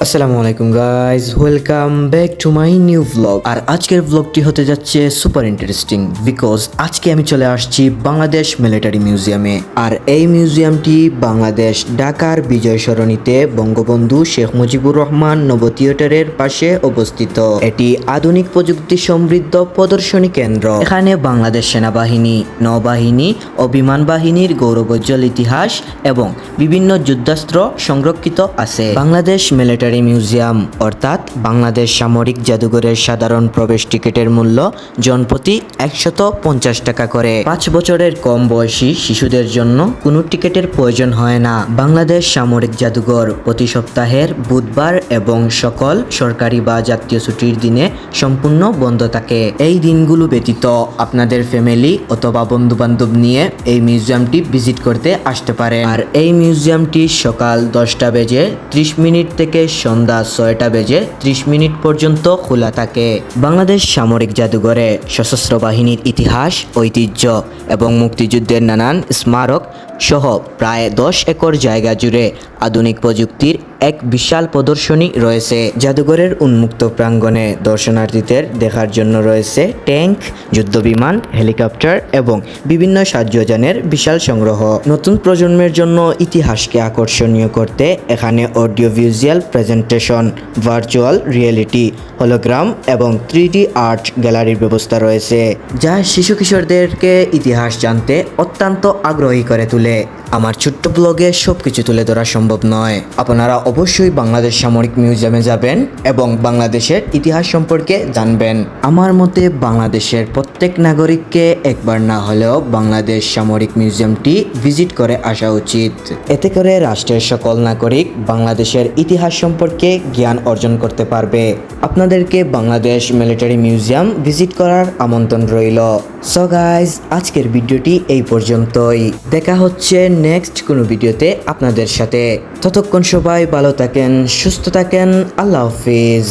আসসালামু আলাইকুম guys, welcome back to my new blog. আর আজকের ব্লগটি হতে যাচ্ছে সুপার ইন্টারেস্টিং বিকজ আজকে আমি চলে আসছি বাংলাদেশ মিলিটারি মিউজিয়ামে। আর এই মিউজিয়ামটি বাংলাদেশ ঢাকার বিজয় সরণিতে বঙ্গবন্ধু শেখ মুজিবুর রহমান নব থিয়েটারের পাশে অবস্থিত। এটি আধুনিক প্রযুক্তি সমৃদ্ধ প্রদর্শনী কেন্দ্র। এখানে বাংলাদেশ সেনাবাহিনী, নৌবাহিনী ও বিমান বাহিনীর গৌরবোজ্জ্বল ইতিহাস এবং বিভিন্ন যুদ্ধাস্ত্র সংরক্ষিত আছে। বাংলাদেশ মিলিটারি মিউজিয়াম অর্থাৎ বাংলাদেশ সামরিক জাদুঘরের সাধারণ প্রবেশ টিকিটের মূল্য জনপ্রতি 150 টাকা করে। 5 বছরের কম বয়সী শিশুদের জন্য কোনো টিকিটের প্রয়োজন হয় না। বাংলাদেশ সামরিক জাদুঘর প্রতি সপ্তাহের বুধবার এবং সকল সরকারি বা জাতীয় ছুটির দিনে সম্পূর্ণ বন্ধ থাকে। এই দিনগুলো ব্যতীত আপনাদের ফ্যামিলি অথবা বন্ধু বান্ধব নিয়ে এই মিউজিয়ামটি ভিজিট করতে আসতে পারেন। আর এই মিউজিয়ামটি সকাল 10টা বেজে 30 মিনিট থেকে সন্ধ্যা 6টা বেজে 30 মিনিট পর্যন্ত খোলা থাকে। বাংলাদেশ সামরিক জাদুঘরে সশস্ত্র বাহিনীর ইতিহাস, ঐতিহ্য এবং মুক্তিযুদ্ধের নানান স্মারক সহ প্রায় 10 একর জায়গা জুড়ে আধুনিক প্রযুক্তির এক বিশাল প্রদর্শনী রয়েছে। জাদুঘরের উন্মুক্ত প্রাঙ্গণে দর্শনার্থীদের দেখার জন্য রয়েছে ট্যাঙ্ক, যুদ্ধবিমান, হেলিকপ্টার এবং বিভিন্ন সাহায্যযানের বিশাল সংগ্রহ। নতুন প্রজন্মের জন্য ইতিহাসকে আকর্ষণীয় করতে এখানে audio visual presentation, virtual reality, hologram এবং 3D আর্ট গ্যালারির ব্যবস্থা রয়েছে, যা শিশু কিশোরদেরকে ইতিহাস জানতে অত্যন্ত আগ্রহী করে তোলে। আমার ছোট্ট ব্লগে সবকিছু তুলে ধরা সম্ভব নয়। আপনারা অবশ্যই বাংলাদেশ সামরিক মিউজিয়ামে যাবেন এবং বাংলাদেশের ইতিহাস সম্পর্কে জানবেন। আমার মতে বাংলাদেশের প্রত্যেক নাগরিককে একবার না হলেও বাংলাদেশ সামরিক মিউজিয়ামটি ভিজিট করে আসা উচিত। এতে করে রাষ্ট্রের সকল নাগরিক বাংলাদেশের ইতিহাস সম্পর্কে জ্ঞান অর্জন করতে পারবে। আপনাদেরকে বাংলাদেশ মিলিটারি মিউজিয়াম ভিজিট করার আমন্ত্রণ রইল। সো গাইজ, আজকের ভিডিওটি এই পর্যন্তই। দেখা হচ্ছে নেক্সট কোনো ভিডিওতে আপনাদের সাথে। ততক্ষণ সবাই ভালো থাকেন, সুস্থ থাকেন। আল্লাহ হাফিজ।